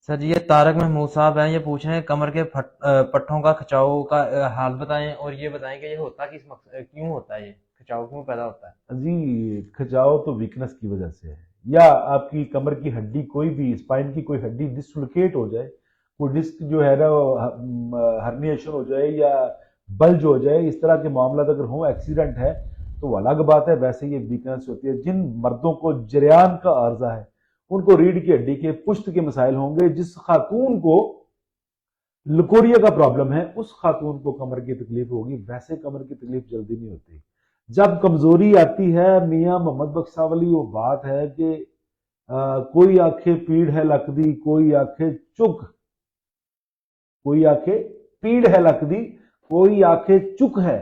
Sir जी, ये तारक महमूद साहब हैं। ये पूछ रहे हैं कमर के पट्टों का खिंचाव का हाल बताएं, और ये बताएं कि ये होता क्यों होता है, ये खिंचाव क्यों पैदा होता है। जी, खिंचाव तो वीकनेस की वजह से है, या आपकी कमर की हड्डी, कोई भी स्पाइन की कोई हड्डी डिसलोकेट हो जाए, कोई डिस्क जो है ना हर्निएशन हो जाए या बल्ज हो जाए, इस तरह के मामला अगर हो, एक्सीडेंट है तो वो अलग बात है। वैसे ये वीकनेस होती है। जिन मर्दों को जरियान का अर्जा है उनको रीढ़ की हड्डी के पुश्त के मसाइल होंगे। जिस खातून को लकोरिया का प्रॉब्लम है उस खातून को कमर की तकलीफ होगी। वैसे कमर की तकलीफ जल्दी नहीं होती। जब कमजोरी आती है, मियां मोहम्मद बख्शा वाली वो बात है कि कोई आखे पीड़ है लकदी, कोई आखे चुक, कोई आखे पीड़ है लकदी, कोई आखे चुक है,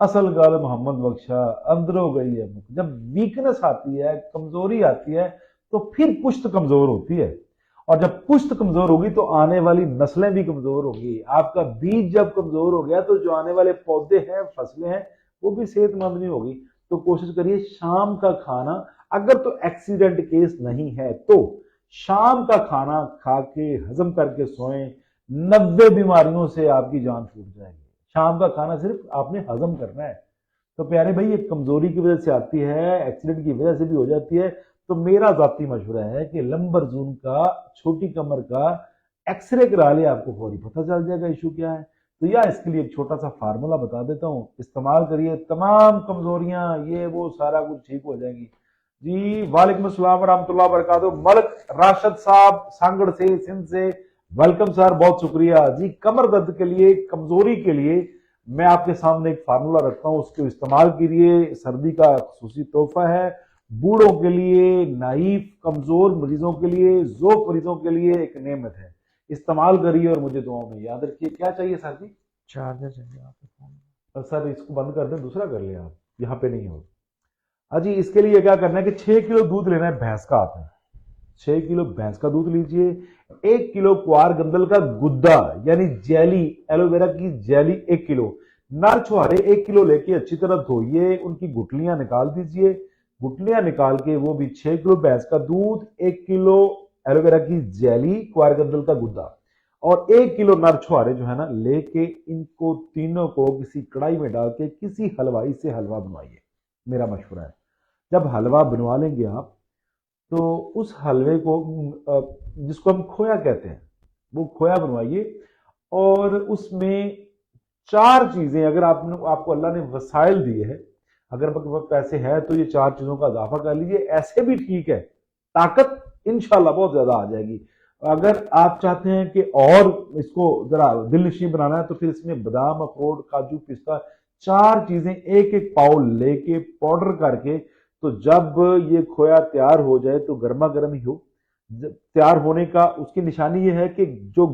असल गल मोहम्मद बख्शा अंदरों गई है। जब वीकनेस आती है, कमजोरी आती है, तो फिर पुश्त कमजोर होती है। और जब पुश्त कमजोर होगी तो आने वाली नस्लें भी कमजोर होगी। आपका बीज जब कमजोर हो गया तो जो आने वाले पौधे हैं, फसलें हैं, वो भी सेहतमंद नहीं होगी। तो कोशिश करिए शाम का खाना, अगर तो एक्सीडेंट केस नहीं है तो शाम का खाना खा के हजम करके सोएं। 90 बीमारियों से आपकी जान छूट जाएगी। शाम का खाना सिर्फ आपने हजम करना है। तो प्यारे भाई, ये कमजोरी की वजह से आती है, एक्सीडेंट की वजह से भी हो जाती है। तो मेरा जाती मशवरा है कि लंबर जून का, छोटी कमर का एक्सरे करा ले, आपको फौरी पता चल जाएगा इशू क्या है। तो या इसके लिए एक छोटा सा फार्मूला बता देता हूँ, इस्तेमाल करिए, तमाम कमजोरियां ये वो सारा कुछ ठीक हो जाएगी। जी, वालेकुम अस्सलाम वरहमतुल्लाह वबरकातुहू। मलक राशिद साहब सांगड़ से, सिंध से, वेलकम सर, बहुत शुक्रिया जी। कमर दर्द के लिए, कमजोरी के लिए मैं आपके सामने एक फार्मूला रखता हूँ, उसको इस्तेमाल कीजिए। सर्दी का खुसूसी तोहफा है, बूढ़ों के लिए, नाइफ कमजोर मरीजों के लिए, जोक मरीजों के लिए एक नेमत है। इस्तेमाल करिए और मुझे दुआओं में याद रखिए। क्या चाहिए सर जी? चार्जर चाहिए आपके फोन। सर इसको बंद कर दें, दूसरा कर लें आप, यहाँ पे नहीं हो। अजी, इसके लिए क्या करना है कि 6 किलो दूध लेना है भैंस का आपने। 6 किलो भैंस का दूध लीजिए। 1 किलो क्वार गंदल का गुद्दा यानी जेली, एलोवेरा की जेली 1 किलो। नर छुहारे 1 किलो लेके अच्छी तरह धोइए, उनकी गुठलियां निकाल दीजिए। गुठलियां निकाल के वो भी 6 किलो भैंस का दूध, 1 किलो एलोवेरा की जेली, क्वार गंदल का गुद्दा और 1 किलो नर छुहारे जो है ना, लेके इनको तीनों को किसी कढ़ाई में डाल के किसी हलवाई से हलवा बनवाइए। मेरा मशवरा है। जब हलवा बनवा लेंगे आप, तो उस हलवे को जिसको हम खोया कहते हैं, वो खोया बनवाइए। और उसमें 4 चीजें, अगर आपको अल्लाह ने वसाइल दिए हैं, अगर आपके पास पैसे है तो ये 4 चीजों का इजाफा कर लीजिए। ऐसे भी ठीक है, ताकत इंशाल्लाह बहुत ज्यादा आ जाएगी। अगर आप चाहते हैं कि और इसको जरा दिल नशीं बनाना है तो फिर इसमें बादाम, अखरोट, काजू, पिस्ता, 4 चीजें एक एक पाव लेके पाउडर करके, तो जब ये खोया तैयार हो जाए तो गर्मा गर्म ही हो। तैयार होने का उसकी निशानी ये है कि जो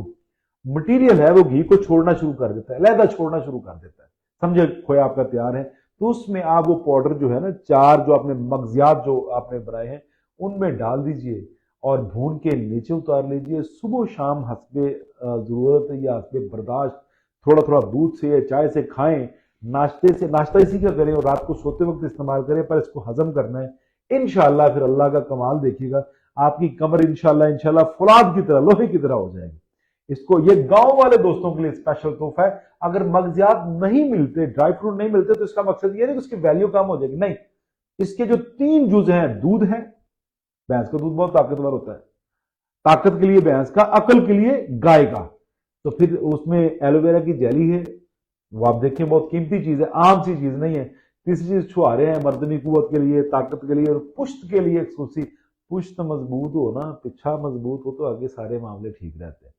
मटेरियल है वो घी को छोड़ना शुरू कर देता है, अलहदा छोड़ना शुरू कर देता है। समझे, खोया आपका तैयार है। तो उसमें आप वो पाउडर जो है ना, 4 जो आपने मगजियात जो आपने बनाए हैं उनमें डाल दीजिए और भून के नीचे उतार लीजिए। सुबह शाम हस्बे जरूरत या हस्बे बर्दाश्त थोड़ा थोड़ा दूध से या चाय से खाएं। नाश्ते से, नाश्ता इसी का करें और रात को सोते वक्त इस्तेमाल करें, पर इसको हजम करना है। इंशाल्लाह फिर अल्लाह का कमाल देखिएगा, आपकी कमर इंशाल्लाह इंशाल्लाह फौलाद की तरह, लोहे की तरह हो जाएगी। इसको, ये गांव वाले दोस्तों के लिए स्पेशल तोहफा है। अगर मगजियात नहीं मिलते, ड्राई फ्रूट नहीं मिलते, तो इसका मकसद ये नहीं कि उसकी वैल्यू कम हो जाएगी, नहीं। इसके जो 3 जुज हैं, दूध है, भैंस का दूध बहुत ताकतवर होता है, ताकत के लिए भैंस का, अकल के लिए गाय का। तो फिर उसमें एलोवेरा की जेली है, वो आप देखें बहुत कीमती चीज है, आम सी चीज नहीं है। तीसरी चीज छुहारे हैं, मर्दनी कुवत के लिए, ताकत के लिए और पुश्त के लिए खूसी। पुश्त मजबूत हो ना, पिछा मजबूत हो, तो आगे सारे मामले ठीक रहते हैं।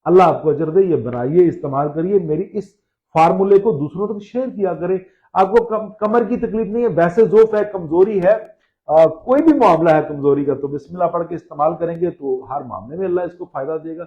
अल्लाह आपको अजर दे। ये बनाइए, इस्तेमाल करिए। मेरी इस फार्मूले को दूसरों तक शेयर किया करें। आपको कमर की तकलीफ नहीं है, वैसे जोफ है, कमजोरी है, कोई भी मामला है कमजोरी का, तो बिस्मिल्लाह पढ़ के इस्तेमाल करेंगे तो हर मामले में अल्लाह इसको फायदा देगा।